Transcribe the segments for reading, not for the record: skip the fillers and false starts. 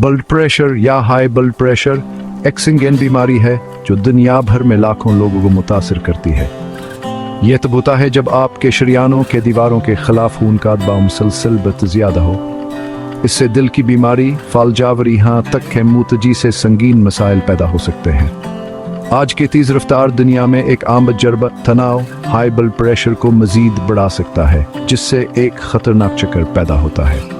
Blood pressure या high blood pressure एक संगीन बीमारी है जो दुनिया भर में लाखों लोगों को मुतासिर करती है। यह तब होता है जब आपके शरियानों के दीवारों के खिलाफ खून का दबाव मुसलसल ज़्यादा हो। इससे दिल की बीमारी, फालजावरी, यहाँ तक कि मुतजी से संगीन मसाइल पैदा हो सकते हैं। आज की तेज़ रफ्तार दुनिया में एक आम तजर्बा तनाव हाई ब्लड प्रेशर को मज़ीद बढ़ा सकता है, जिससे एक ख़तरनाक चक्कर पैदा होता है।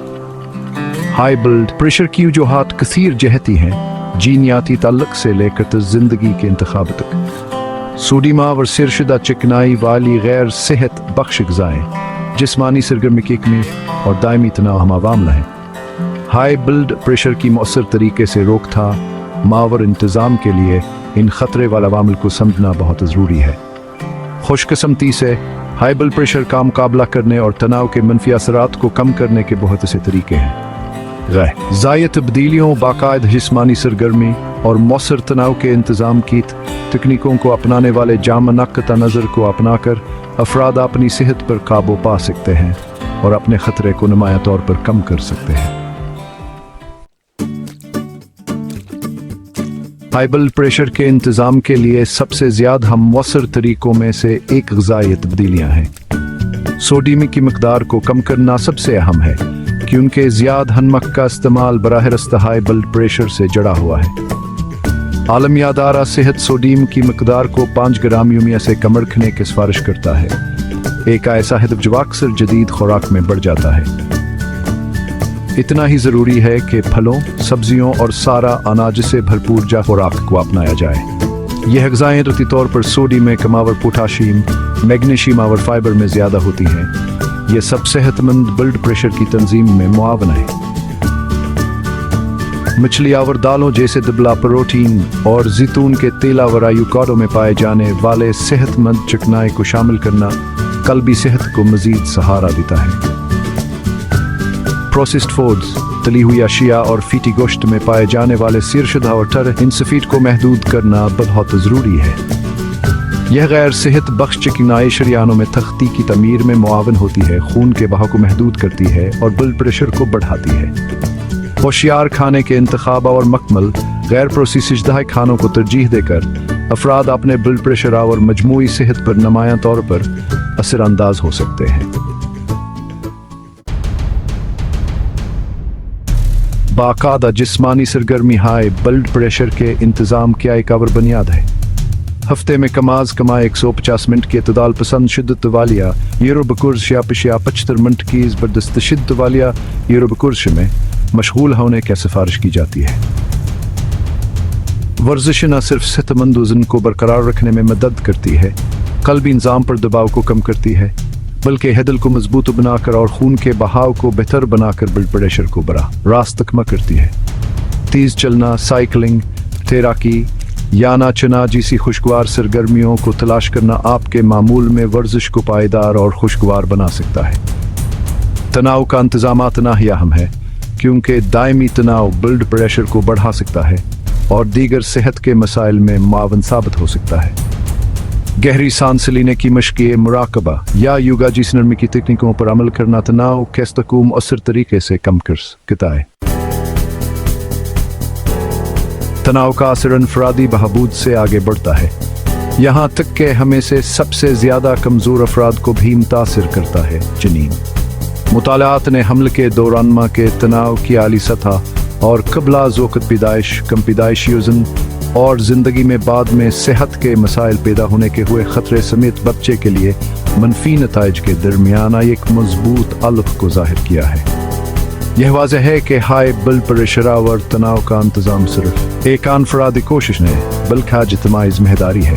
हाई ब्लड प्रेशर की वजूहात कसीर जहती हैं, जीनियाती ताल्लुक से लेकर ज़िंदगी के इंतखाब तक। सोडियम और सिरशुदा चिकनाई वाली गैर सेहत बख्श ग़िज़ाएं, जिस्मानी सरगर्मी की कमी और दायमी तनाव हम मामला है। हाई ब्लड प्रेशर की मौसर तरीके से रोकथाम और इंतज़ाम के लिए इन ख़तरे वाला अवामिल को समझना बहुत ज़रूरी है। खुशकिस्मती से हाई ब्लड प्रेशर का मुकाबला करने और तनाव के मनफी असरात को कम करने के बहुत से तरीके हैं। ग़िज़ाई तब्दीलियों, बाकायदा जिस्मानी सरगर्मी और मौसर तनाव के इंतज़ाम की तकनीकों को अपनाने वाले जाम नक़्ता नज़र को अपनाकर अफराद अपनी सेहत पर काबू पा सकते हैं और अपने ख़तरे को नुमाया तौर पर कम कर सकते हैं। हाई ब्लड प्रेशर के इंतज़ाम के लिए सबसे ज़्यादा हम मौसर तरीकों में से एक ग़िज़ाई तब्दीलियाँ हैं। सोडियम की मकदार को कम करना सबसे अहम है, क्योंकि ज़्यादा नमक का इस्तेमाल बराह रास्त हाई ब्लड प्रेशर से जुड़ा हुआ है। आलमी अदारा सेहत सोडियम की मकदार को 5 ग्राम यूमिया से कम रखने की सिफारिश करता है। एक ऐसा हदफ जो अक्सर जदीद खुराक में बढ़ जाता है। इतना ही ज़रूरी है कि फलों, सब्जियों और सारा अनाज से भरपूर जा खुराक को अपनाया जाए। यह ग़िज़ाएं रती तौर पर सोडियम में कम और पोटाशियम, मैग्नीशियम और फाइबर में ज़्यादा होती हैं। यह सब सेहतमंद ब्लड प्रेशर की तंजीम में मुआवन है। मछली और दालों जैसे दुबला प्रोटीन और जैतून के तेल और एवोकाडो में पाए जाने वाले सेहतमंद चिकनाई को शामिल करना कल्बी सेहत को मज़ीद सहारा देता है। प्रोसेस्ड फूड्स, तली हुई अशिया और फीटी गोश्त में पाए जाने वाले सिरशुदा और टर इंसफीड को महदूद करना बहुत ज़रूरी है। यह गैर सेहत बख्श चिकनाई शरियानों में तख्ती की तमीर में मुआवन होती है, खून के बहाव को महदूद करती है और ब्लड प्रेशर को बढ़ाती है। होशियार खाने के इंतखाब और मकमल गैर प्रोसेस्ड खानों को तरजीह देकर अफराद अपने ब्लड प्रेशर और मजमूई सेहत पर नुमाया तौर पर असरअंदाज हो सकते हैं। बाकायदा जिस्मानी सरगर्मी हाई ब्लड प्रेशर के इंतज़ाम की एक और बुनियाद है। हफ्ते में कम अज़ कम 150 मिनट की अतदाल पसंद शिद्दत वालिया यूरोबकुर्श या 75 मिनट की ज़बरदस्त शिद्दत वालिया यूरोबकुर्श में मशगूल होने की सिफारिश की जाती है। वर्जिश न सिर्फ सेहतमंद वज़न को बरकरार रखने में मदद करती है, क़ल्बी निज़ाम पर दबाव को कम करती है, बल्कि दिल को मजबूत बनाकर और खून के बहाव को बेहतर बनाकर ब्लड प्रेशर को बराह रास्त कम करती है। तेज़ चलना, साइकिलिंग, तैराकी या नाचना जैसी खुशगवार सरगर्मियों को तलाश करना आपके मामूल में वर्जिश को पायदार और खुशगवार बना सकता है। तनाव का इंतज़ाम ना ही अहम है, क्योंकि दायमी तनाव ब्लड प्रेशर को बढ़ा सकता है और दीगर सेहत के मसाइल में मुआवन साबित हो सकता है। गहरी सांस लेने की मशक़, मुराकबा या योगा जैसी नरमी की तकनीकों पर अमल करना तनाव के को मुअस्सर तरीके से कम कर सकता है। तनाव का असर अनफरादी बहबूद से आगे बढ़ता है, यहाँ तक कि हमें से सबसे ज़्यादा कमज़ोर अफराद को भी मुतासिर करता है। जनीन मुतालात ने हमल के दौरान माँ के तनाव की आली सतह और कबला ज़ोक़त पैदाइश, कम पैदाइशी वज़न और ज़िंदगी में बाद में सेहत के मसाइल पैदा होने के हुए ख़तरे समेत बच्चे के लिए मनफी नताइज के दरमियान एक मजबूत अलफ़ को ज़ाहिर किया है। यह वाज़ेह है कि हाई ब्लड प्रेशर और तनाव का इंतज़ाम सिर्फ एक अनफरादी कोशिश नहीं, बल्कि इज्तिमाई ज़िम्मेदारी है।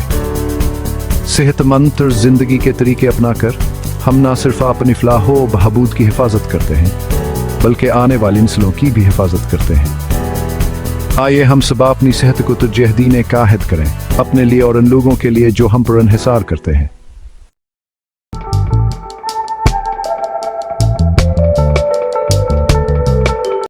सेहतमंद ज़िंदगी के तरीके अपनाकर हम न सिर्फ अपनी फलाह व बहबूद की हिफाजत करते हैं, बल्कि आने वाली नस्लों की भी हिफाजत करते हैं। आइए हम सब अपनी सेहत को तरजीह देने का अहद करें, अपने लिए और उन लोगों के लिए जो हम पर इन्हिसार करते हैं।